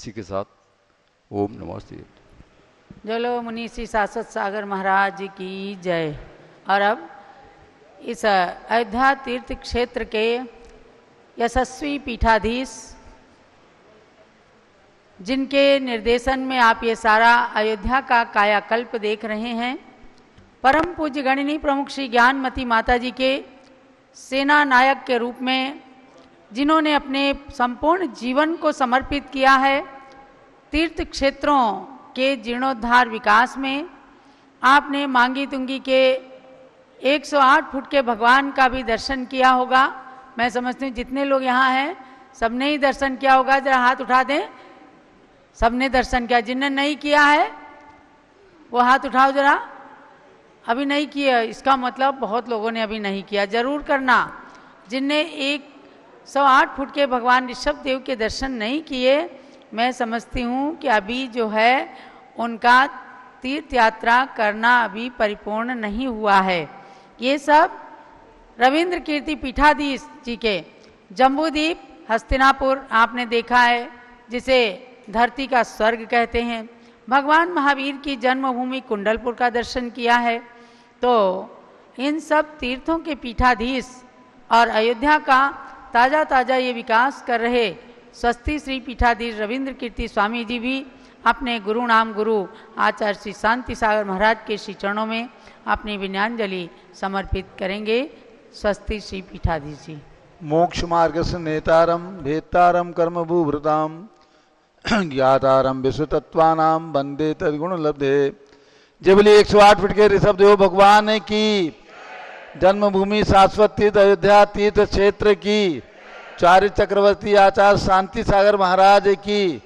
इसी के साथ ओम नमः शिवाय। जलो मुनि श्री शाश्वत सागर महाराज जी की जय। और अब इस अयोध्या तीर्थ क्षेत्र के यशस्वी पीठाधीश, जिनके निर्देशन में आप ये सारा अयोध्या का कायाकल्प देख रहे हैं, परम पूज्य गणिनी प्रमुख श्री ज्ञानमती माता जी के सेना नायक के रूप में, जिन्होंने अपने संपूर्ण जीवन को समर्पित किया है तीर्थ क्षेत्रों के जीर्णोद्धार विकास में। आपने मांगी तुंगी के 108 फुट के भगवान का भी दर्शन किया होगा। मैं समझती हूँ जितने लोग यहाँ हैं सबने ही दर्शन किया होगा। जरा हाथ उठा दें, सबने दर्शन किया। जिनने नहीं किया है वो हाथ उठाओ जरा। अभी नहीं किया, इसका मतलब बहुत लोगों ने अभी नहीं किया, जरूर करना। जिनने 108 फुट के भगवान ऋषभ देव के दर्शन नहीं किए, मैं समझती हूँ कि अभी जो है उनका तीर्थ यात्रा करना अभी परिपूर्ण नहीं हुआ है। ये सब रविंद्र कीर्ति पीठाधीश जी के जम्बूद्वीप हस्तिनापुर आपने देखा है, जिसे धरती का स्वर्ग कहते हैं। भगवान महावीर की जन्मभूमि कुंडलपुर का दर्शन किया है। तो इन सब तीर्थों के पीठाधीश और अयोध्या का ताज़ा ताज़ा ये विकास कर रहे स्वस्ति श्री पीठाधीश रविंद्र कीर्ति स्वामी जी भी अपने गुरु नाम गुरु आचार्य श्री शांति सागर महाराज के श्री चरणों में अपनी विनयाञ्जलि समर्पित करेंगे। स्वस्ति श्री पीठाधीश जी। मोक्ष मार्ग से नेतारम भेत्तारम कर्म भूभृताम ज्ञातारम विश्वतत्वानाम वंदे तद्गुण लब्धे। जय बोलिए 108 फुट के ऋषभ देव भगवान की जन्मभूमि शाश्वत तीर्थ अयोध्या तीर्थ क्षेत्र की चार्य चक्रवर्ती आचार्य शांति सागर महाराज की,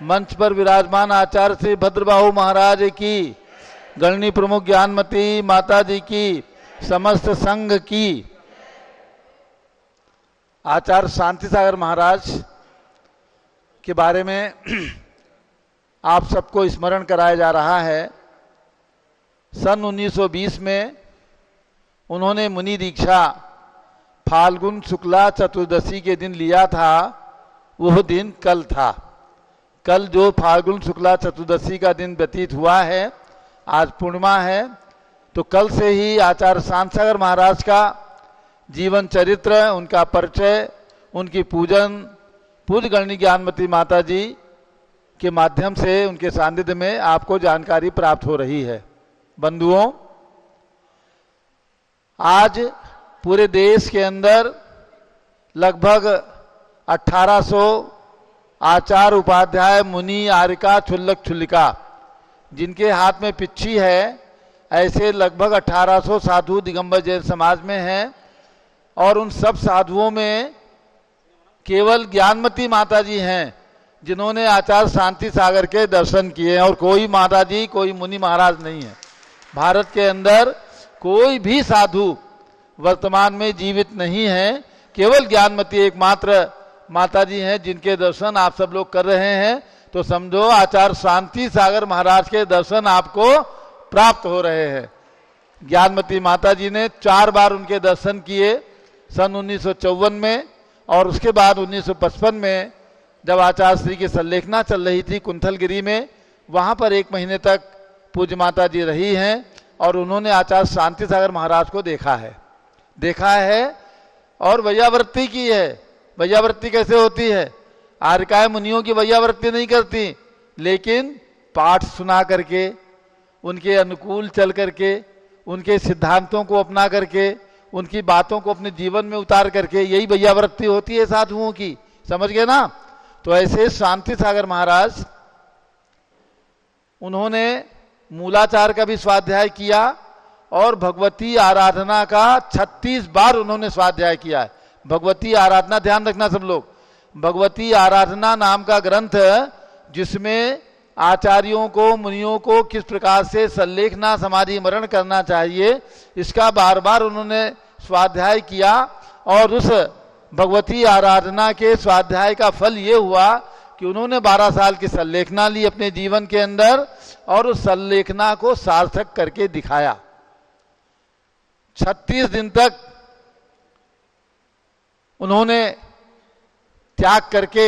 मंच पर विराजमान आचार्य श्री भद्रबाहु महाराज की, गणनी प्रमुख ज्ञानमती माता जी की, समस्त संघ की, आचार्य शांति सागर महाराज के बारे में आप सबको स्मरण कराया जा रहा है। सन 1920 में उन्होंने मुनि दीक्षा फाल्गुन शुक्ला चतुर्दशी के दिन लिया था। वह दिन कल था। कल जो फाल्गुन शुक्ला चतुर्दशी का दिन व्यतीत हुआ है, आज पूर्णिमा है, तो कल से ही आचार्य शांति सागर महाराज का जीवन चरित्र, उनका परिचय, उनकी पूजन पूज्य गणनी ज्ञानमती माता जी के माध्यम से उनके सानिध्य में आपको जानकारी प्राप्त हो रही है। बंधुओं, आज पूरे देश के अंदर लगभग 1800 आचार्य उपाध्याय मुनि आर्यिका क्षुल्लक क्षुल्लिका जिनके हाथ में पिच्छी है, ऐसे लगभग 1800 साधु दिगंबर जैन समाज में हैं। और उन सब साधुओं में केवल ज्ञानमती माता जी हैं जिन्होंने आचार्य शांति सागर के दर्शन किए हैं, और कोई माता जी, कोई मुनि महाराज नहीं है। भारत के अंदर कोई भी साधु वर्तमान में जीवित नहीं है, केवल ज्ञानमती एकमात्र माता जी हैं जिनके दर्शन आप सब लोग कर रहे हैं। तो समझो आचार्य शांति सागर महाराज के दर्शन आपको प्राप्त हो रहे हैं। ज्ञानमती माता जी ने 4 बार उनके दर्शन किए, सन 1954 में, और उसके बाद 1955 में जब आचार्य श्री की संलेखना चल रही थी कुंथलगिरी में, वहाँ पर 1 महीने तक पूज्य माता जी रही हैं और उन्होंने आचार्य शांति सागर महाराज को देखा है और वैयावृत्ति की है। वैयावृत्ति कैसे होती है? आर्यिकाएं मुनियों की वैयावृत्ति नहीं करती, लेकिन पाठ सुना करके, उनके अनुकूल चल करके, उनके सिद्धांतों को अपना करके, उनकी बातों को अपने जीवन में उतार करके, यही वैयावृत्ति होती है साधुओं की। समझ गए ना? तो ऐसे शांति सागर महाराज, उन्होंने मूलाचार का भी स्वाध्याय किया और भगवती आराधना का 36 बार उन्होंने स्वाध्याय किया है। भगवती आराधना, ध्यान रखना सब लोग, भगवती आराधना नाम का ग्रंथ जिसमें आचार्यों को, मुनियों को किस प्रकार से संलेखना समाधि मरण करना चाहिए, इसका बार बार उन्होंने स्वाध्याय किया। और उस भगवती आराधना के स्वाध्याय का फल ये हुआ कि उन्होंने 12 साल की संलेखना ली अपने जीवन के अंदर और उस संलेखना को सार्थक करके दिखाया। 36 दिन तक उन्होंने त्याग करके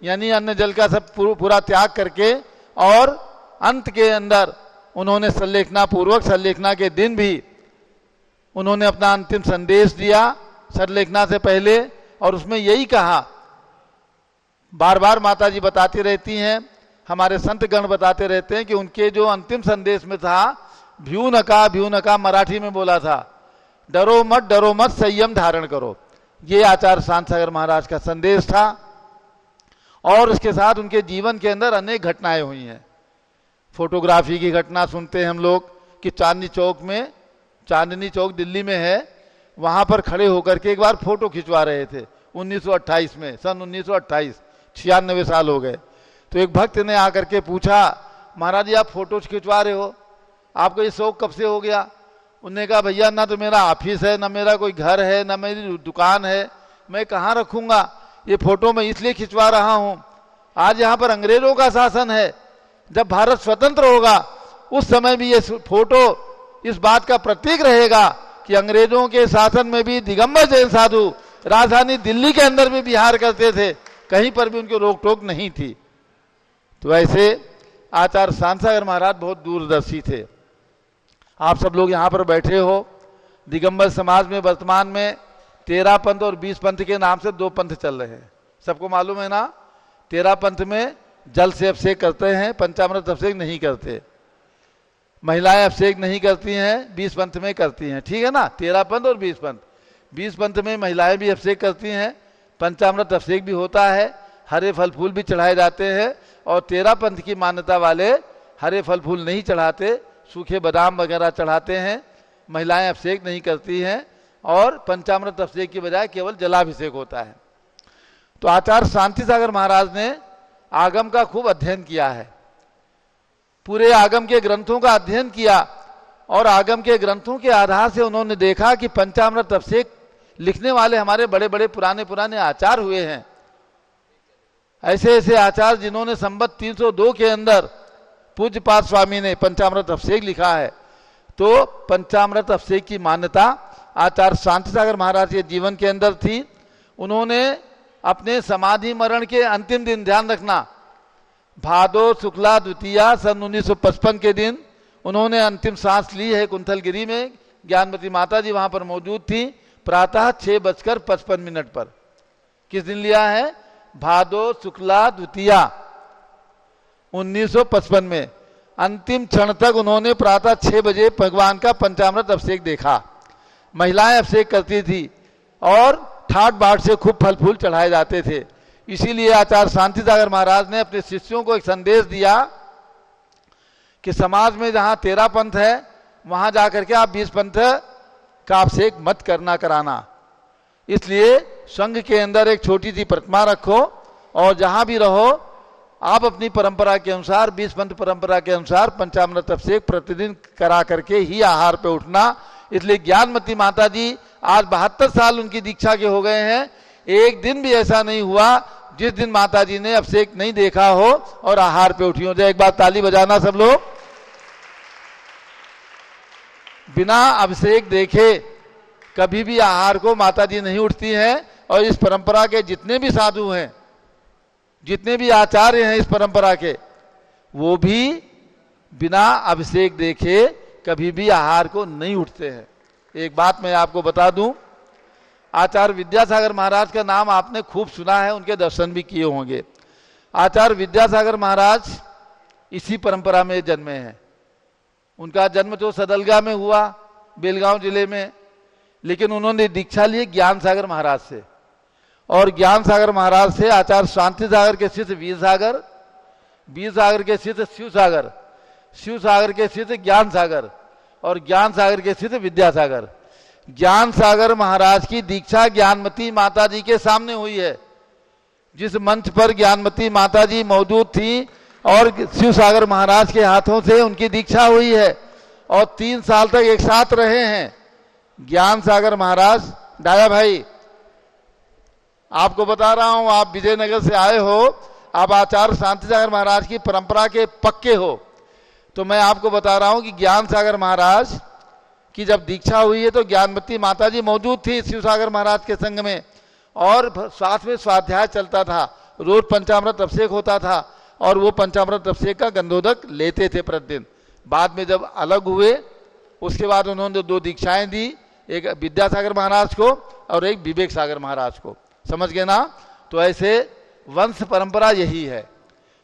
यानी अन्न जल का सब पूरा त्याग करके, और अंत के अंदर उन्होंने संलेखना पूर्वक, संलेखना के दिन भी उन्होंने अपना अंतिम संदेश दिया संलेखना से पहले, और उसमें यही कहा, बार बार माता जी बताती रहती हैं, हमारे संत गण बताते रहते हैं कि उनके जो अंतिम संदेश में था, भ्यू नका मराठी में बोला था, डरो मत संयम धारण करो। ये आचार्य शांत सागर महाराज का संदेश था। और उसके साथ उनके जीवन के अंदर अनेक घटनाएं हुई हैं। फोटोग्राफी की घटना सुनते हैं हम लोग कि चांदनी चौक दिल्ली में है, वहां पर खड़े होकर के एक बार फोटो खिंचवा रहे थे 1928 में, सन 1928, 96 साल हो गए। तो एक भक्त ने आकर के पूछा, महाराज जी आप फोटो खिंचवा रहे हो, आपको ये शौक कब से हो गया? उन्होंने कहा, भैया ना तो मेरा ऑफिस है, ना मेरा कोई घर है, ना मेरी दुकान है, मैं कहाँ रखूंगा ये फोटो? मैं इसलिए खिंचवा रहा हूं, आज यहाँ पर अंग्रेजों का शासन है, जब भारत स्वतंत्र होगा उस समय भी ये फोटो इस बात का प्रतीक रहेगा कि अंग्रेजों के शासन में भी दिगंबर जैन साधु राजधानी दिल्ली के अंदर भी विहार करते थे, कहीं पर भी उनकी रोक टोक नहीं थी। तो ऐसे आचार्य शांत सागर महाराज बहुत दूरदर्शी थे। आप सब लोग यहाँ पर बैठे हो, दिगंबर समाज में वर्तमान में 13 पंथ और 20 पंथ के नाम से 2 पंथ चल रहे हैं, सबको मालूम है ना। 13 पंथ में जल से अभिषेक करते हैं, पंचामृत अभिषेक नहीं करते, महिलाएं अभिषेक नहीं करती हैं, 20 पंथ में करती हैं, ठीक है ना। 13 पंथ और 20 पंथ, 20 पंथ में महिलाएं भी अभिषेक करती हैं, पंचामृत अभिषेक भी होता है, हरे फल फूल भी चढ़ाए जाते हैं। और 13 पंथ की मान्यता वाले हरे फल फूल नहीं चढ़ाते, सूखे बादाम वगैरह चढ़ाते हैं, महिलाएं अभिषेक नहीं करती हैं, और पंचामृत अभिषेक की बजाय केवल जलाभिषेक होता है। तो आचार्य शांति सागर महाराज ने आगम का खूब अध्ययन किया है, पूरे आगम के ग्रंथों का अध्ययन किया, और आगम के ग्रंथों के आधार से उन्होंने देखा कि पंचामृत अभिषेक लिखने वाले हमारे बड़े बड़े पुराने आचार्य हुए हैं। ऐसे ऐसे आचार्य जिन्होंने संवत 302 के अंदर पूज्यपाद स्वामी ने पंचामृत अभिषेक लिखा है। तो पंचामृत अभिषेक की मान्यता आचार्य शांति सागर महाराज के जीवन के अंदर थी। उन्होंने अपने समाधि मरण के अंतिम दिन, ध्यान रखना, भादो शुक्ला द्वितीया सन 1955 के दिन उन्होंने अंतिम सांस ली है कुंथलगिरी में। ज्ञानमती माता जी वहां पर मौजूद थी, प्रातः 6:55 पर। किस दिन लिया है? भादो शुक्ला द्वितीया 1955 में। अंतिम क्षण तक उन्होंने प्रातः 6 बजे भगवान का पंचामृत अभिषेक देखा। महिलाएं अभिषेक करती थी और ठाट बाट से खूब फल फूल चढ़ाए जाते थे। इसीलिए आचार्य शांति सागर महाराज ने अपने शिष्यों को एक संदेश दिया कि समाज में जहां 13 पंथ है वहां जाकर के आप 20 पंथ का अभिषेक मत कराना। इसलिए संघ के अंदर एक छोटी सी प्रतिमा रखो, और जहां भी रहो आप अपनी परंपरा के अनुसार, 20 पंथ परंपरा के अनुसार पंचामृत अभिषेक प्रतिदिन करा करके ही आहार पे उठना। इसलिए ज्ञानमती माता जी आज 72 साल उनकी दीक्षा के हो गए हैं, एक दिन भी ऐसा नहीं हुआ जिस दिन माता जी ने अभिषेक नहीं देखा हो और आहार पे उठी हो। एक बार ताली बजाना सब लोग। बिना अभिषेक देखे कभी भी आहार को माता जी नहीं उठती हैं। और इस परंपरा के जितने भी साधु हैं, जितने भी आचार्य हैं इस परंपरा के, वो भी बिना अभिषेक देखे कभी भी आहार को नहीं उठते हैं। एक बात मैं आपको बता दूं, आचार्य विद्यासागर महाराज का नाम आपने खूब सुना है, उनके दर्शन भी किए होंगे। आचार्य विद्यासागर महाराज इसी परंपरा में जन्मे हैं। उनका जन्म तो सदलगा में हुआ, बेलगांव जिले में, लेकिन उन्होंने दीक्षा ली ज्ञान सागर महाराज से, और ज्ञान सागर महाराज से आचार्य शांति सागर के शिष्य वीर सागर, वीर सागर के शिष्य शिव सागर, शिव सागर के शिष्य ज्ञान सागर, और ज्ञान सागर के शिष्य विद्यासागर। ज्ञान सागर महाराज की दीक्षा ज्ञानमती माता जी के सामने हुई है। जिस मंच पर ज्ञानमती माता जी मौजूद थी और शिव सागर महाराज के हाथों से उनकी दीक्षा हुई है, और 3 साल तक एक साथ रहे हैं। ज्ञान सागर महाराज, डाया भाई आपको बता रहा हूं, आप विजयनगर से आए हो, आप आचार्य शांति सागर महाराज की परंपरा के पक्के हो, तो मैं आपको बता रहा हूं कि ज्ञान सागर महाराज की जब दीक्षा हुई है तो ज्ञानमती माता जी मौजूद थी शिव सागर महाराज के संग में, और साथ में स्वाध्याय चलता था। रोज पंचामृत अभिषेक होता था और वो पंचामृत अभिषेक का गंधोदक लेते थे प्रतिदिन। बाद में जब अलग हुए उसके बाद उन्होंने 2 दीक्षाएं दी, एक विद्यासागर महाराज को और एक विवेक सागर महाराज को। समझ गए ना? तो ऐसे वंश परंपरा यही है।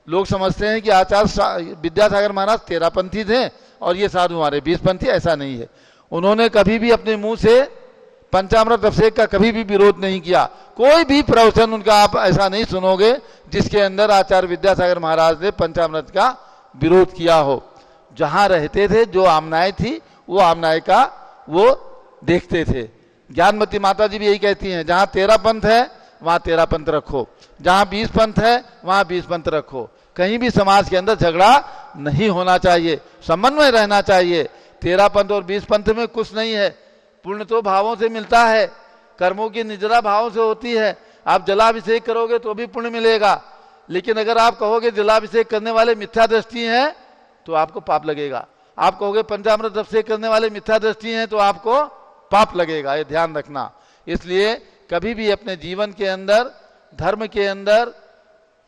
लोग समझते हैं कि आचार्य विद्यासागर महाराज 13पंथी थे और ये साधु हमारे 20पंथी। ऐसा नहीं है। उन्होंने कभी भी अपने मुंह से पंचामृत अभिषेक का कभी भी विरोध नहीं किया। कोई भी प्रवचन उनका आप ऐसा नहीं सुनोगे जिसके अंदर आचार्य विद्यासागर महाराज ने पंचामृत का विरोध किया हो। जहां रहते थे जो आमनाएं थी वो आमनाएं का वो देखते थे। ज्ञानमती माता जी भी यही कहती हैं, जहां 13 पंथ है वहां 13 पंथ रखो, जहां 20 पंथ है वहां 20 पंथ रखो। कहीं भी समाज के अंदर झगड़ा नहीं होना चाहिए, समन्वय रहना चाहिए। 13 पंथ और 20 पंथ में कुछ नहीं है। पुण्य तो भावों से मिलता है, कर्मों की निजरा भावों से होती है। आप जलाभिषेक करोगे तो भी पुण्य मिलेगा, लेकिन अगर आप कहोगे जलाभिषेक करने वाले मिथ्या दृष्टि हैं तो आपको पाप लगेगा। आप कहोगे पंचामृत अभिषेक करने वाले मिथ्या दृष्टि हैं तो आपको पाप लगेगा। ये ध्यान रखना। इसलिए कभी भी अपने जीवन के अंदर, धर्म के अंदर,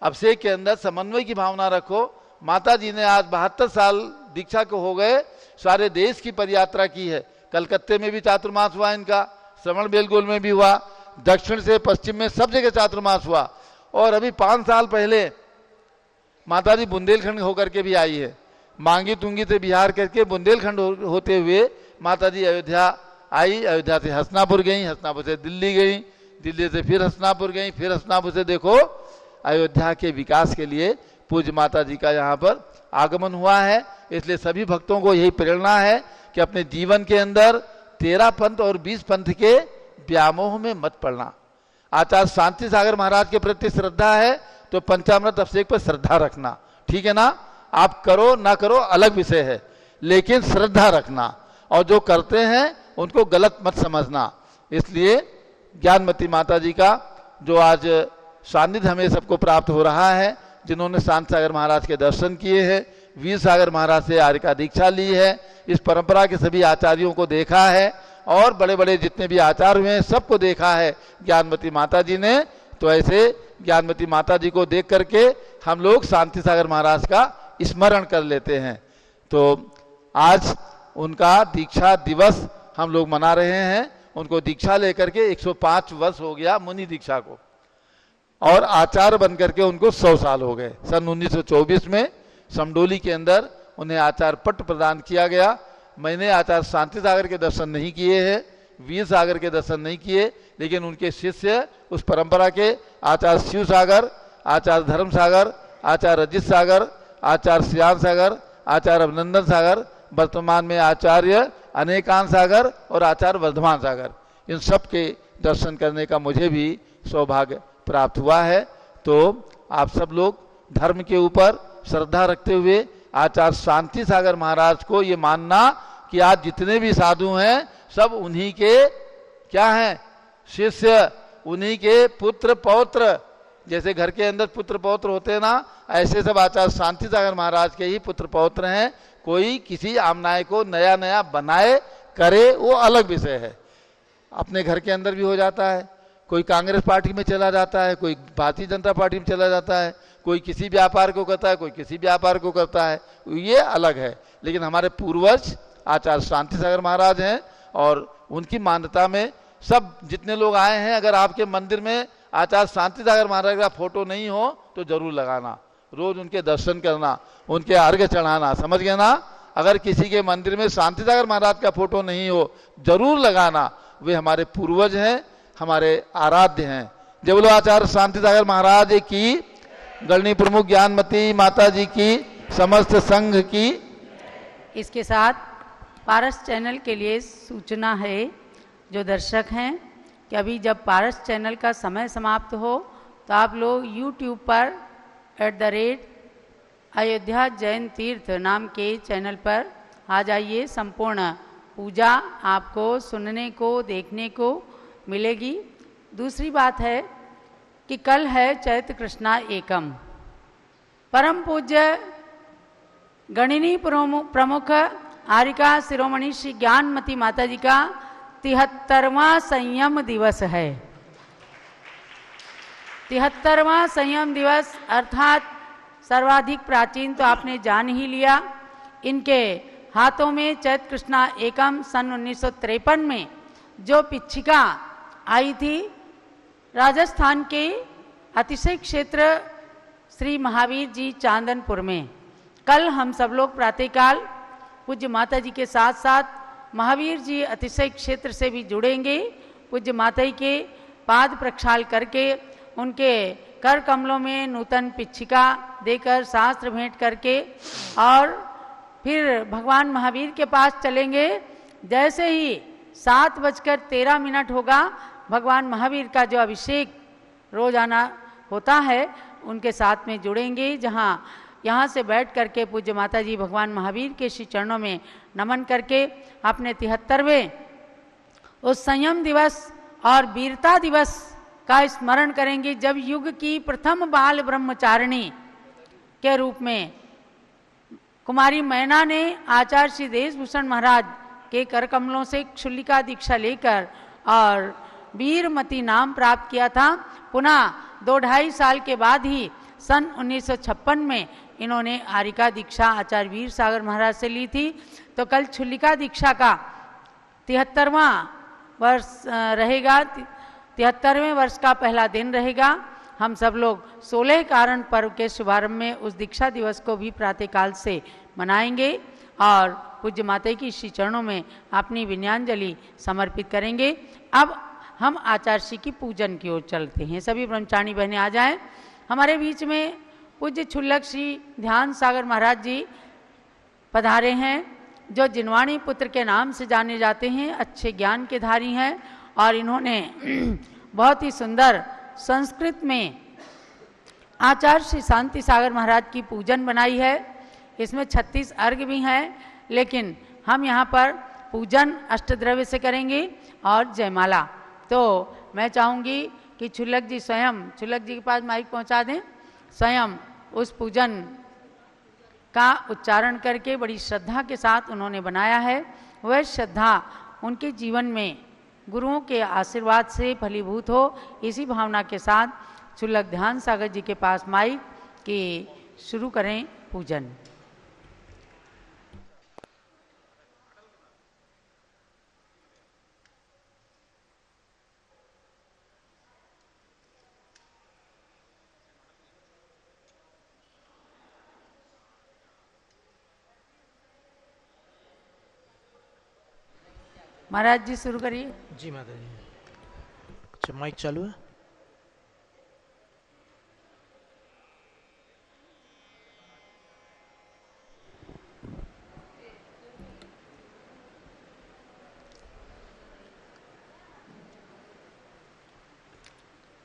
अभिषेक के अंदर समन्वय की भावना रखो। माता जी ने आज 72 साल दीक्षा को हो गए, सारे देश की पदयात्रा की है। कलकत्ते में भी चातुर्मास हुआ इनका, श्रवण बेलगोल में भी हुआ, दक्षिण से पश्चिम में सब जगह चातुर्मास हुआ। और अभी 5 साल पहले माता जी बुंदेलखंड होकर के भी आई है। मांगी तुंगी से बिहार करके बुंदेलखंड होते हुए माता जी अयोध्या आई। अयोध्या से हसनापुर गई, हसनापुर से दिल्ली गई, दिल्ली से फिर हसनापुर गई, फिर हसनापुर से देखो अयोध्या के विकास के लिए पूज्य माता जी का यहाँ पर आगमन हुआ है। इसलिए सभी भक्तों को यही प्रेरणा है कि अपने जीवन के अंदर 13 पंथ और 20 पंथ के व्यामोह में मत पड़ना। आचार्य शांति सागर महाराज के प्रति श्रद्धा है तो पंचामृत अभिषेक पर श्रद्धा रखना। ठीक है ना? आप करो ना करो अलग विषय है, लेकिन श्रद्धा रखना। और जो करते हैं उनको गलत मत समझना। इसलिए ज्ञानमती माता जी का जो आज सानिध्य हमें सबको प्राप्त हो रहा है, जिन्होंने शांति सागर महाराज के दर्शन किए हैं, वीर सागर महाराज से आर्य का दीक्षा ली है, इस परंपरा के सभी आचार्यों को देखा है और बड़े बड़े जितने भी आचार्य हुए हैं सबको देखा है ज्ञानमती माता जी ने। तो ऐसे ज्ञानमती माता जी को देख करके हम लोग शांति सागर महाराज का स्मरण कर लेते हैं। तो आज उनका दीक्षा दिवस हम लोग मना रहे हैं। उनको दीक्षा लेकर के 105 वर्ष हो गया मुनि दीक्षा को, और आचार्य बनकर के उनको 100 साल हो गए। सन 1924 में समडोली के अंदर उन्हें आचार्य पट्ट प्रदान किया गया। मैंने आचार्य शांति सागर के दर्शन नहीं किए हैं, वीर सागर के दर्शन नहीं किए, लेकिन उनके शिष्य उस परंपरा के आचार्य शिव सागर, आचार्य धर्म सागर, आचार्य रजित सागर, आचार्य श्याम सागर, आचार्य अभिनंदन सागर, वर्तमान में आचार्य अनेकांत सागर और आचार्य वर्धमान सागर, इन सब के दर्शन करने का मुझे भी सौभाग्य प्राप्त हुआ है। तो आप सब लोग धर्म के ऊपर श्रद्धा रखते हुए आचार्य शांति सागर महाराज को ये मानना कि आज जितने भी साधु हैं सब उन्हीं के क्या हैं? शिष्य, उन्हीं के पुत्र पौत्र। जैसे घर के अंदर पुत्र पौत्र होते हैं ना, ऐसे सब आचार्य शांति सागर महाराज के ही पुत्र पौत्र हैं। कोई किसी आमनाय को नया नया बनाए करे वो अलग विषय है, अपने घर के अंदर भी हो जाता है। कोई कांग्रेस पार्टी में चला जाता है, कोई भारतीय जनता पार्टी में चला जाता है, कोई किसी व्यापार को करता है, कोई किसी व्यापार को करता है, ये अलग है। लेकिन हमारे पूर्वज आचार्य शांति सागर महाराज हैं और उनकी मान्यता में सब जितने लोग आए हैं, अगर आपके मंदिर में आचार्य शांति सागर महाराज का फोटो नहीं हो तो जरूर लगाना, रोज उनके दर्शन करना, उनके अर्घ्य चढ़ाना। समझ गए ना? अगर किसी के मंदिर में शांति सागर महाराज का फोटो नहीं हो जरूर लगाना। वे हमारे पूर्वज हैं, हमारे आराध्य हैं। जय बोलो आचार्य शांति सागर महाराज की, गणनी प्रमुख ज्ञानमती माता जी की, समस्त संघ की। इसके साथ पारस चैनल के लिए सूचना है जो दर्शक हैं कि अभी जब पारस चैनल का समय समाप्त हो तो आप लोग YouTube पर @अयोध्या जैन तीर्थ नाम के चैनल पर आ जाइए। संपूर्ण पूजा आपको सुनने को देखने को मिलेगी। दूसरी बात है कि कल है चैत्र कृष्णा एकम। परम पूज्य गणिनी प्रमुख आर्यिका शिरोमणि श्री ज्ञानमती माता जी का 73वां संयम दिवस है। 73वां संयम दिवस अर्थात सर्वाधिक प्राचीन तो आपने जान ही लिया। इनके हाथों में चैत कृष्णा एकम सन 1953 में जो पिच्छिका आई थी, राजस्थान के अतिशय क्षेत्र श्री महावीर जी चांदनपुर में। कल हम सब लोग प्रातःकाल पूज्य माता जी के साथ साथ महावीर जी अतिशय क्षेत्र से भी जुड़ेंगे। पूज्य माता जी के पाद प्रक्षाल करके उनके कर कमलों में नूतन पिच्छिका देकर शास्त्र भेंट करके और फिर भगवान महावीर के पास चलेंगे। जैसे ही 7:13 होगा, भगवान महावीर का जो अभिषेक रोजाना होता है उनके साथ में जुड़ेंगे, जहाँ यहाँ से बैठ करके पूज्य माता जी भगवान महावीर के श्री चरणों में नमन करके अपने 73वें उस संयम दिवस और वीरता दिवस का स्मरण करेंगे, जब युग की प्रथम बाल ब्रह्मचारिणी के रूप में कुमारी मैना ने आचार्य श्री देशभूषण महाराज के कर कमलों से क्षुल्लिका दीक्षा लेकर और वीरमती नाम प्राप्त किया था। पुनः 2-2.5 साल के बाद ही सन 1956 में इन्होंने आरिका दीक्षा आचार्य वीर सागर महाराज से ली थी। तो कल क्षुल्लिका दीक्षा का 73वां वर्ष रहेगा, 73वें वर्ष का पहला दिन रहेगा। हम सब लोग 16 कारण पर्व के शुभारंभ में उस दीक्षा दिवस को भी प्रातःकाल से मनाएंगे और पूज्य माता की श्री चरणों में अपनी विनयांजलि समर्पित करेंगे। अब हम आचार्य श्री की पूजन की ओर चलते हैं। सभी ब्रह्मचारिणी बहनें आ जाएं। हमारे बीच में पूज्य क्षुल्लक श्री ध्यान सागर महाराज जी पधारे हैं, जो जिनवाणी पुत्र के नाम से जाने जाते हैं, अच्छे ज्ञान के धारी हैं और इन्होंने बहुत ही सुंदर संस्कृत में आचार्य श्री शांति सागर महाराज की पूजन बनाई है। इसमें 36 अर्घ भी हैं, लेकिन हम यहाँ पर पूजन अष्टद्रव्य से करेंगे और जयमाला। तो मैं चाहूँगी कि क्षुल्लक जी स्वयं, क्षुल्लक जी के पास माइक पहुँचा दें, स्वयं उस पूजन का उच्चारण करके बड़ी श्रद्धा के साथ उन्होंने बनाया है। वह श्रद्धा उनके जीवन में गुरुओं के आशीर्वाद से फलीभूत हो, इसी भावना के साथ क्षुल्लक ध्यान सागर जी के पास माइक के शुरू करें पूजन। महाराज जी शुरू करिए। जी माता जी। अच्छा, माइक चालू है।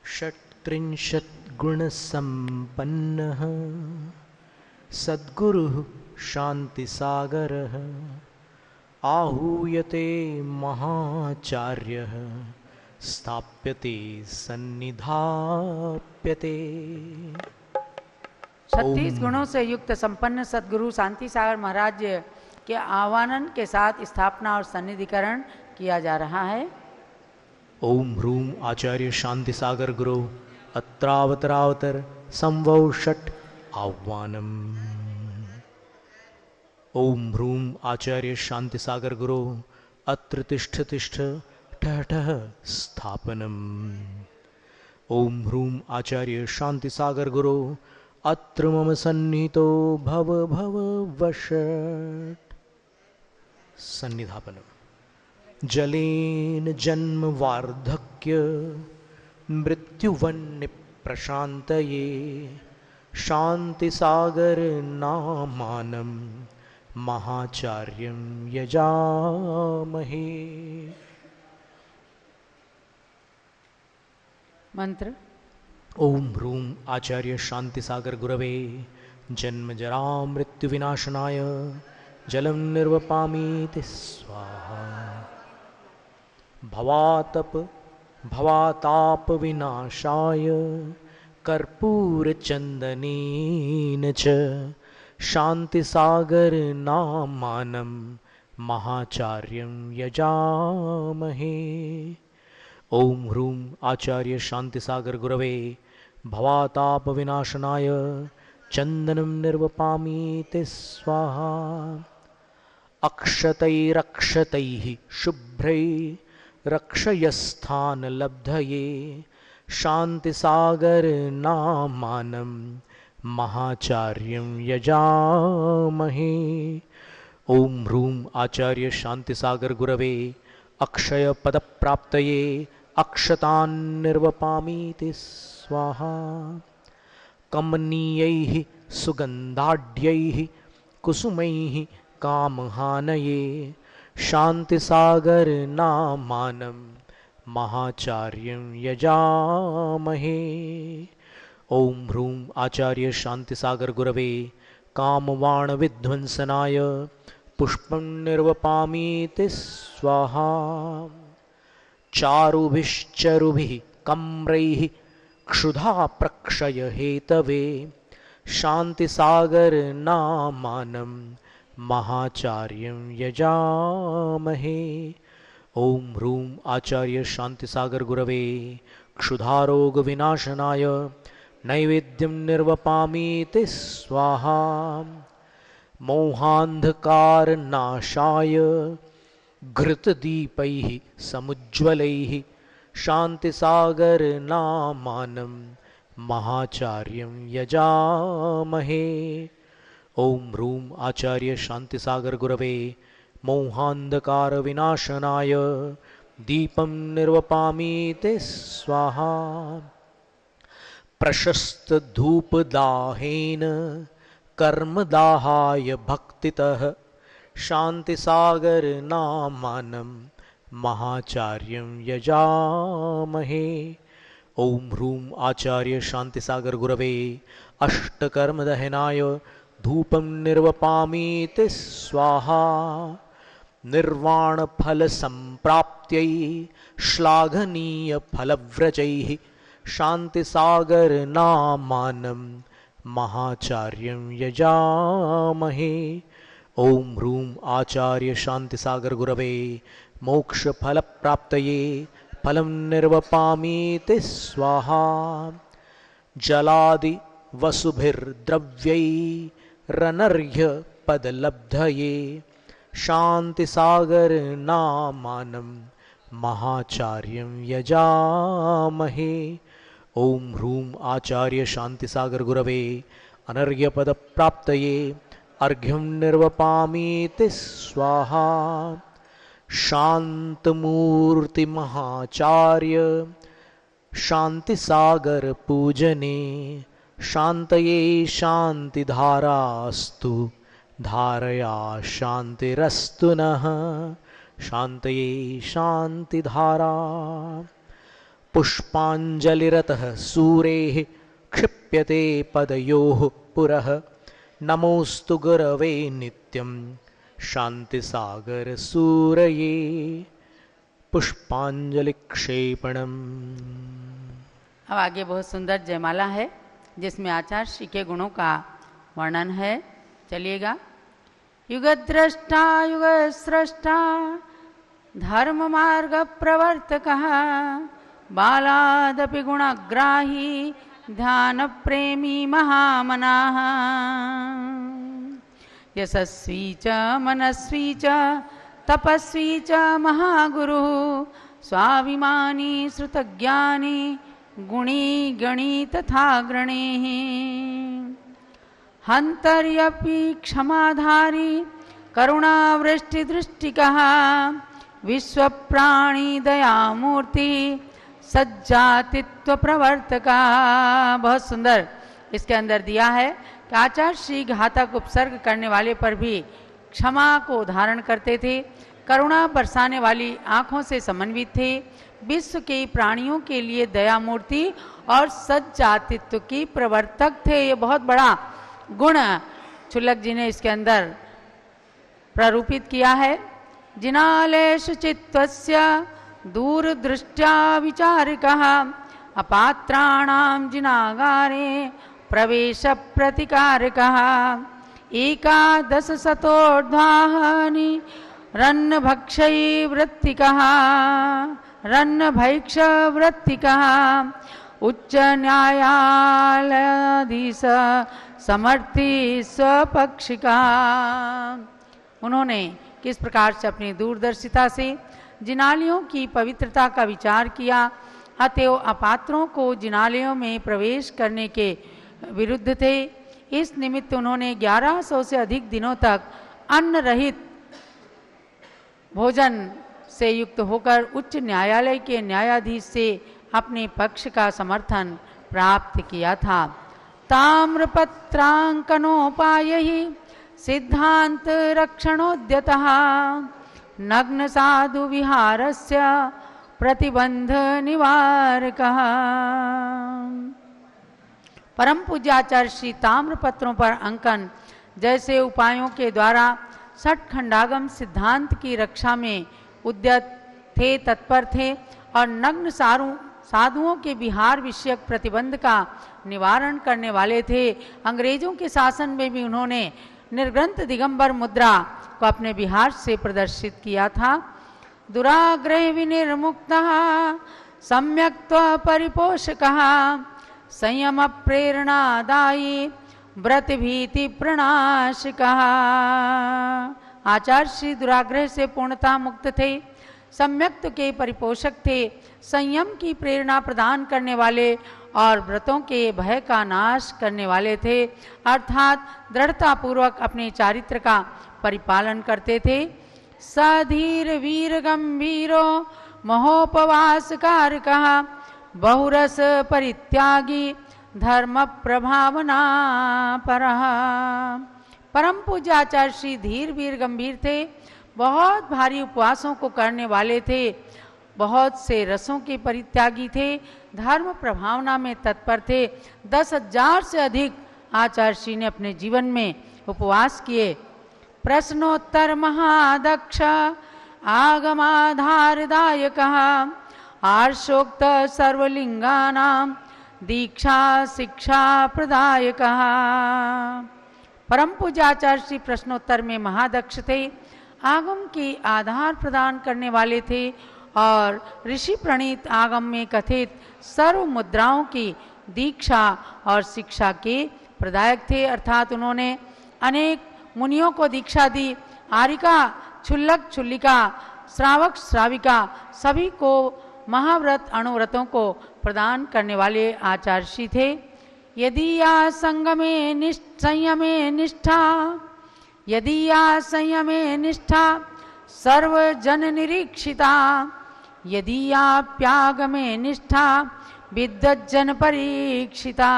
षट्त्रिंशत् गुणसम्पन्नः सद्गुरुः शान्तिसागरः आहूयते महाचार्यः स्थाप्यते सन्निधाप्यते। 36 गुणों से युक्त संपन्न सद्गुरु शांति सागर महाराज के आह्वान के साथ स्थापना और सन्निधिकरण किया जा रहा है। ओम ह्रूम आचार्य शांति सागर गुरु अत्रावतरावतर संवौ षट् आह्वानम्। ओम ह्रूम आचार्य शांति सागर गुरु अत्र तिष्ठ तिष्ठ ठः ठः स्थापनम्। ओम ह्रूम आचार्य शांति सागर गुरु अत्र मम सन्निहितो भव भव वषट् सन्निधापनम्। जलेन जन्म वार्धक्य मृत्युवन्य प्रशांतये शांति सागर नामानं महाचार्यं यजामहे। मंत्र। ओम ह्रूम आचार्य शांति सागर गुरवे जन्म जरा मृत्यु विनाशनाय जलम निर्वपामीति स्वाहा। भवाताप विनाशाय कर्पूर चंदनेन च शांति सागर नामानं महाचार्यं यजामहे। ओम ह्रूम आचार्य शांति सागर गुरवे भवाताप विनाशनाय चंदनं निर्वपामि ते स्वाहा। अक्षतैरक्षतैः शुभ्रैरक्षयस्थानलब्धये शान्तिसागरनामानं महाचार्यं यजामहे। ओम ह्रूम आचार्य शांतिसागर गुरवे अक्षय पद प्राप्तये अक्षतान् निर्वपामि ते स्वाहा। कमनीयैः सुगंधाढ्यैः कुसुमैः कामहानये शांतिसागर नामानं महाचार्यं यजामहे। ओम ह्रूम आचार्य शांतिसागर गुरवे कामवाण विध्वंसनाय पुष्पं निर्वपामि ते स्वाहा। चारुभिश्चरुभिः कम्रैः क्षुधा प्रक्षय हेतवे शांतिसागर नामानं महाचार्यं यजामहे। ओम ह्रूम आचार्य शांतिसागर गुरवे क्षुधारोग विनाशनाय नैवेद्यं निर्वपामि ते स्वाहा। मोहांधकारनाशाय घृतदीपैः समुज्ज्वलैः शांतिसागर नामानं महाचार्यं यजामहे। ओम ह्रूम आचार्य शांतिसागर गुरवे मोहांधकार विनाशनाय दीपं निर्वपामि ते स्वाहा। प्रशस्त धूपदाहेन कर्मदाहाय भक्तितः शांतिसागर नामानं महाचार्यं यजामहे। ओम ह्रूम आचार्य शांतिसागर गुरवे अष्टकर्मदहनाय धूपं निर्वपामि ते स्वाहा। निर्वाण फल संप्राप्त्यै श्लाघनीय फलव्रजैः शांतिसागर नामानं महाचार्यं यजामहे। ओम ह्रूम आचार्य शांतिसागर गुरवे मोक्ष फल प्राप्तये फलं निर्वपामि ते स्वाहा। जलादि वसुभिर्द्रव्यैरनर्घ्य पदलब्धये शांतिसागर नामानं महाचार्यं यजामहे। ओम ह्रूम आचार्य शांतिसागर गुरवे अनर्घ्य पद प्राप्तये अर्घ्यं निर्वपामि ते स्वाहा। शांतमूर्ति महाचार्य शांतिसागर पूजने शांतये शांतिधारास्तु धारया शांतिरस्तु नः शांतये शांतिधारा। पुष्पांजलिरतः सूरेः क्षिप्यते पदयोः पुरः नमोस्तु गुरवे नित्यं शांतिसागर सूरये। पुष्पांजलि क्षेपणम्। अब आगे बहुत सुंदर जयमाला है जिसमें आचार्य श्री के गुणों का वर्णन है। चलिएगा। युगद्रष्टा युगस्रष्टा धर्म मार्ग प्रवर्तकः बालादपि गुणग्राही ध्यान प्रेमी महामनाः यशस्वी च मनस्वी च तपस्वी च महागुरुः स्वाभिमानी श्रुतज्ञानी गुणी गणी तथा गणेः हन्तर्यपि क्षमाधारी करुणावृष्टिदृष्टिकः विश्वप्राणी दयामूर्ति सज्जातित्व प्रवर्तका। बहुत सुंदर इसके अंदर दिया है कि आचार्य श्री घातक उपसर्ग करने वाले पर भी क्षमा को धारण करते थे, करुणा बरसाने वाली आँखों से समन्वित थे, विश्व के प्राणियों के लिए दयामूर्ति और सज्जातित्व की प्रवर्तक थे। ये बहुत बड़ा गुण छुल्लक जी ने इसके अंदर प्रारूपित किया है। जिनालेषु चित्तस्य दूरदृष्ट्या विचारिकः अपात्राणां जिनागारे प्रवेश प्रतिकारकः एकादश शतोर्ध्वानि रन्नभक्षै वृत्तिकः रन्नभैक्ष वृत्तिकः उच्च न्यायालयाधीश समर्थी स्वपक्षिका। उन्होंने किस प्रकार से अपनी दूरदर्शिता से जिनालयों की पवित्रता का विचार किया, अतएव अपात्रों को जिनालयों में प्रवेश करने के विरुद्ध थे। इस निमित्त उन्होंने 1100 से अधिक दिनों तक अन्न रहित भोजन से युक्त होकर उच्च न्यायालय के न्यायाधीश से अपने पक्ष का समर्थन प्राप्त किया था। ताम्रपत्रांकनोपाय ही सिद्धांत रक्षणोद्यतः नग्न साधु विहारस्य प्रतिबंध निवारकः। परम पूज्याचार्य श्री ताम्रपत्रों पर अंकन जैसे उपायों के द्वारा षटखंडागम सिद्धांत की रक्षा में उद्यत थे, तत्पर थे और नग्न साधुओं के विहार विषयक प्रतिबंध का निवारण करने वाले थे। अंग्रेजों के शासन में भी उन्होंने निर्ग्रंथ दिगंबर मुद्रा को अपने विहार से प्रदर्शित किया था। दुराग्रह विनिर्मुक्तः सम्यक्त्व परिपोषकः संयम प्रेरणादायी व्रत भीति प्रणाशकः। आचार्य श्री दुराग्रह से पूर्णतः मुक्त थे, सम्यक्त्व के परिपोषक थे, संयम की प्रेरणा प्रदान करने वाले और व्रतों के भय का नाश करने वाले थे, अर्थात दृढ़ता पूर्वक अपने चारित्र का परिपालन करते थे। सधीर वीर गंभीरो महोपवास कारकः बहुरस परित्यागी धर्म प्रभावना परः। परम पूज्य आचार्य श्री धीर वीर गंभीर थे, बहुत भारी उपवासों को करने वाले थे, बहुत से रसों के परित्यागी थे, धर्म प्रभावना में तत्पर थे। 10,000 से अधिक आचार्य श्री ने अपने जीवन में उपवास किए। प्रश्नोत्तर महादक्ष आगमाधारदायकः आर्षोक्त सर्वलिंगानां दीक्षा शिक्षा प्रदायकः। परम पूज्य आचार्य श्री प्रश्नोत्तर में महादक्ष थे, आगम के आधार प्रदान करने वाले थे और ऋषि प्रणीत आगम में कथित सर्व मुद्राओं की दीक्षा और शिक्षा के प्रदायक थे, अर्थात उन्होंने अनेक मुनियों को दीक्षा दी। आरिका, क्षुल्लक, क्षुल्लिका, श्रावक, श्राविका सभी को महाव्रत अणुव्रतों को प्रदान करने वाले आचार्य श्री थे। यदि या संयमे निष्ठा सर्वजन निरीक्षिता यदि याप्यागमे निष्ठा विद्वज्जन परीक्षिता।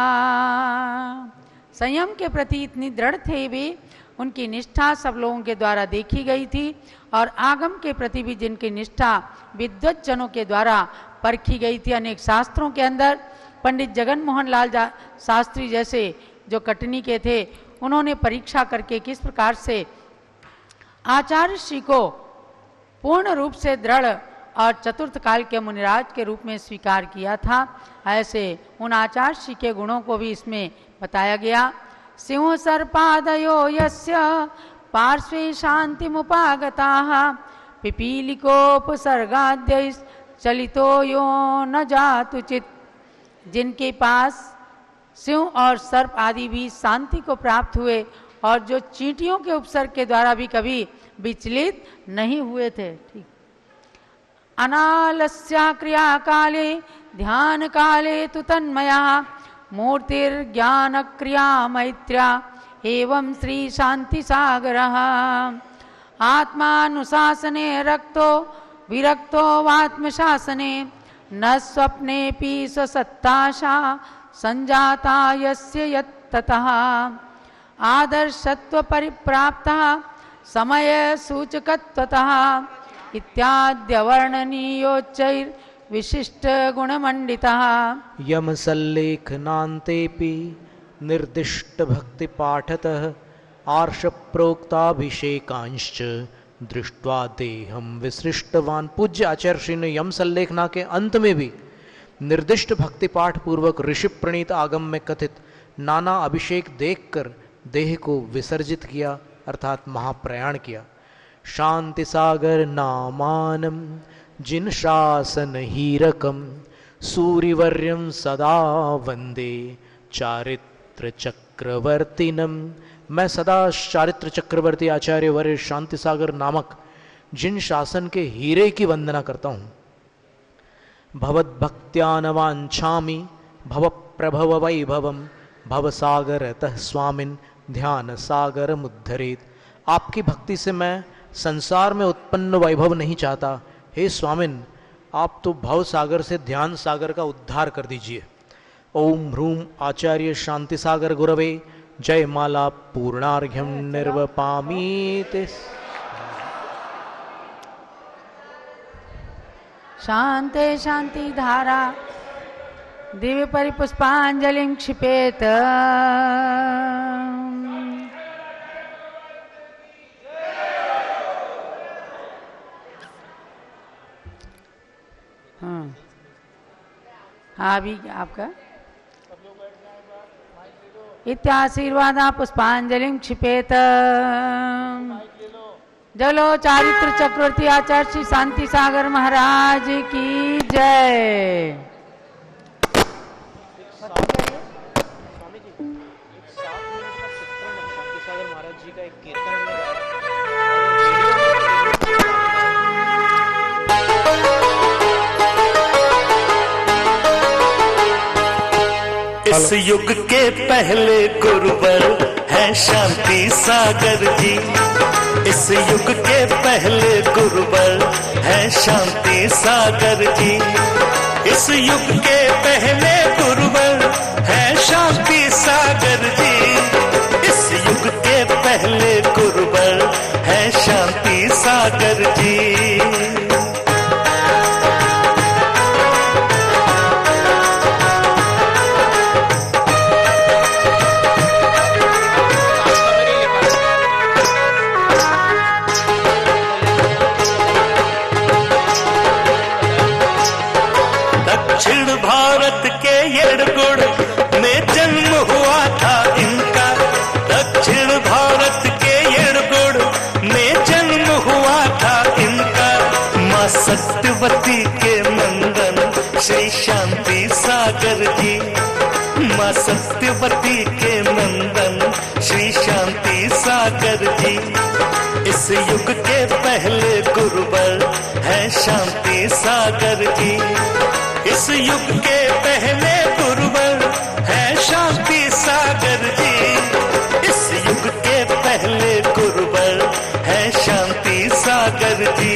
संयम के प्रति इतनी दृढ़ थे वे, उनकी निष्ठा सब लोगों के द्वारा देखी गई थी और आगम के प्रति भी जिनकी निष्ठा विद्वज्जनों के द्वारा परखी गई थी। अनेक शास्त्रों के अंदर पंडित जगन मोहन लाल शास्त्री जैसे जो कटनी के थे, उन्होंने परीक्षा करके किस प्रकार से आचार्य श्री को पूर्ण रूप से दृढ़ और चतुर्थ काल के मुनिराज के रूप में स्वीकार किया था। ऐसे उन आचार्य श्री के गुणों को भी इसमें बताया गया। सिंह सर्पादयो यस्य पार्श्वे शांतिमुपागताः पिपीलिकोपसर्गाद्यैः चलितो यो न जातुचित। जिनके पास सिंह और सर्प आदि भी शांति को प्राप्त हुए और जो चींटियों के उपसर्ग के द्वारा भी कभी विचलित नहीं हुए थे। ठीक। अनालस्या क्रिया काले ध्यान काले तु तन्मया मूर्तिर्ज्ञान क्रिया मैत्र्या एवं श्री शांति सागरः। आत्मानुशासने रक्तो विरक्तो वात्मशासने न स्वप्नेऽपि स्वसत्ताशा संजाता यस्य यत्ततः। आदर्शत्व परिप्राप्तः समय सूचकत्वतः इत्याद्यवर्णनीयोच्चैर् विशिष्ट गुणमंडितः। यम सल्लेखनान्तेऽपि निर्दिष्ट भक्ति पाठतः आर्ष प्रोक्ताभिषेकांश्च दृष्ट्वा देहम विसृष्टवान। पूज्य आचार्य श्री ने यम सल्लेखना के अंत में भी निर्दिष्ट भक्ति पाठ पूर्वक ऋषि प्रणीत आगम में कथित नाना अभिषेक देखकर देह को विसर्जित किया, अर्थात महाप्रयाण किया। शांति सागर नामानम जिन शासन हीरकम सूरिवर्यं सदा वंदे चारित्र चक्रवर्तिनम। मैं सदा चारित्र चक्रवर्ती आचार्य वर्य शांति सागर नामक जिन शासन के हीरे की वंदना करता हूं। भवद्भक्त्यानवांछामि भव प्रभव वैभवम भवसागरतः स्वामिन् ध्यान सागर मुद्धरेत। आपकी भक्ति से मैं संसार में उत्पन्न वैभव नहीं चाहता, हे स्वामिन आप तो भव सागर से ध्यान सागर का उद्धार कर दीजिए। ओम ह्रूम आचार्य शांति सागर गुरवे जय माला पूर्णार्घ्यम निर्वपामीते। शांते शांति धारा दिव्य परिपुष्पांजलिं क्षिपेत। हाँ अभी आपका इत्याशीर्वादा पुष्पांजलिं क्षिपेत। जलो चारित्र चक्रवर्ती आचार्य श्री शांति सागर महाराज की जय। इस युग के पहले गुरुवर है शांति सागर जी। इस युग के पहले गुरुवर है शांति सागर जी। इस युग के पहले गुरुवर है शांति सागर जी। इस युग के पहले गुरुवर है शांति सागर जी। दक्षिण भारत के येड़गुड़ में जन्म हुआ था इनका। दक्षिण भारत के येड़गुड़ में जन्म हुआ था इनका। माँ सत्यवती के नंदन श्री शांति सागर जी। माँ सत्यवती के नंदन श्री शांति सागर जी। इस युग के पहले गुरुवर है शांति सागर जी। इस युग के पहले गुरुवर है शांति सागर जी। इस युग के पहले गुरुवर है शांति सागर जी।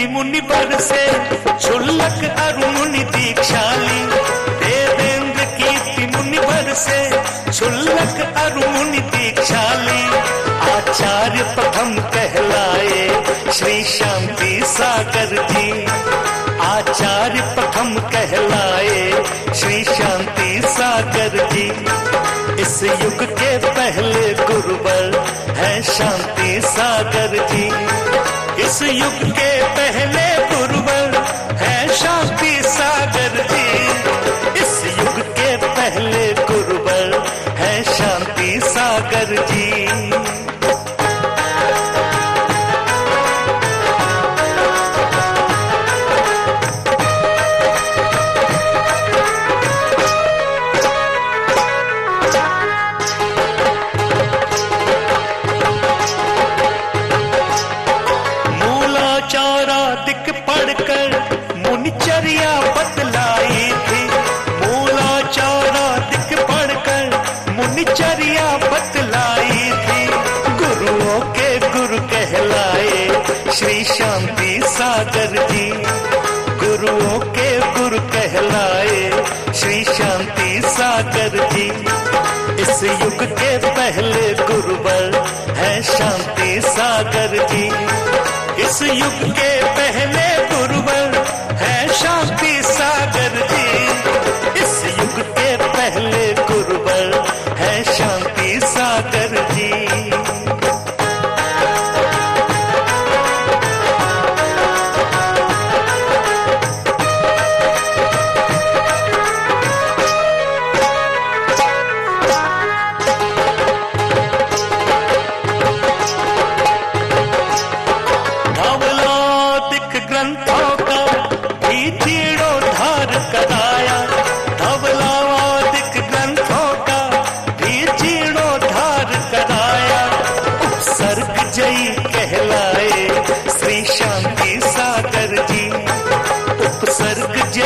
मुनि पर से क्षुल्लक अरु मुनि दीक्षाली। देवेंद्र कीर्ति मुनि पर से क्षुल्लक अरु मुनि दीक्षाली। आचार्य प्रथम कहलाए श्री शांति सागर जी। आचार्य प्रथम कहलाए श्री शांति सागर जी। इस युग के पहले गुरुवर है शांति सागर जी। इस युग के पहले गुरुवर है शांति सागर जी। इस युग के पहले गुरुवर है शांति सागर जी। मुनिचर्या बतलाई थी। मूलाचारा दिख पढ़कर मुनिचर्या बतलाई थी। गुरुओं के गुरु कहलाए श्री शांति सागर जी। गुरुओं के गुरु कहलाए श्री शांति सागर जी। इस युग के पहले गुरुवर है शांति सागर जी। इस युग के पहले गुरुवर है शांति सागर जी। इस युग के पहले गुरुवर है शांति सागर जी।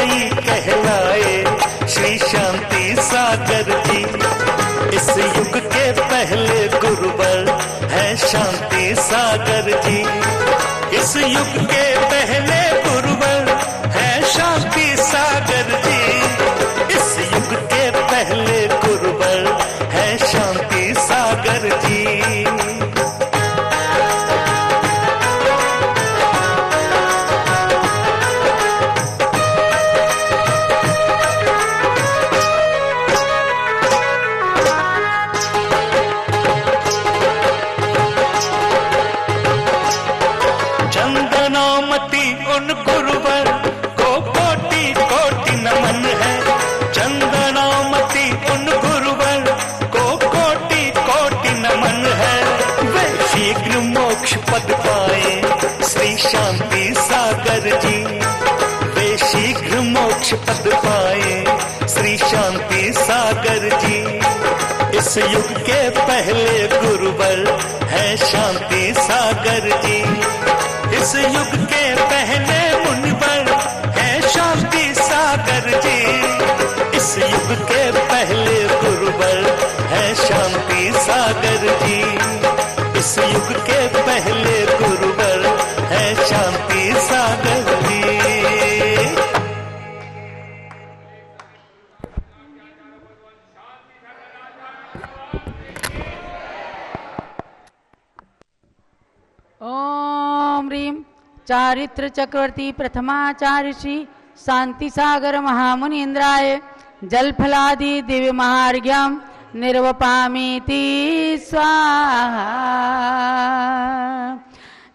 ही कहलाए श्री शांति सागर जी। इस युग के पहले गुरुवर है शांति सागर जी। इस युग के पहले गुरुवर है शांति सागर जी। इस युग के पहले गुरुवर है शांति सागर जी। चंदनामती उन गुरुवर को कोटि कोटि नमन है। चंदनामती उन गुरुवर को कोटि कोटि नमन है। वे शीघ्र मोक्ष पद पाए श्री शांति सागर जी। वे शीघ्र मोक्ष पद पाए श्री शांति सागर जी। इस युग के पहले गुरुवर है शांति सागर जी। इस युग के पहले मुनिवर है शांति सागर जी। इस युग के पहले गुरुवर है शांति सागर जी। इस युग के पहले गुरुवर है शांति सागर जी। ओम ह्रीं चारित्र चक्रवर्ती प्रथमाचार्य श्री शांति सागर महामुनीन्द्राय जलफलादि दिव्य महार्घ्यम निर्वपामीति स्वाहा।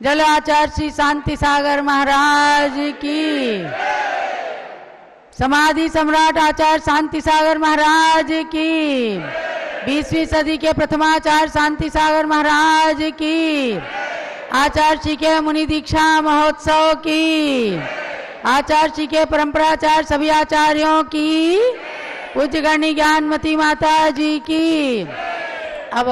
जलाचार्य श्री शांति सागर महाराज की, समाधि सम्राट आचार्य शांति सागर महाराज की, 20वीं सदी के प्रथमाचार्य शांति सागर महाराज की, आचार्य जी के मुनि दीक्षा महोत्सव की, आचार्य जी के परंपराचार्य सभी आचार्यों की, पूज्य गणी ज्ञानमती माता जी की। अब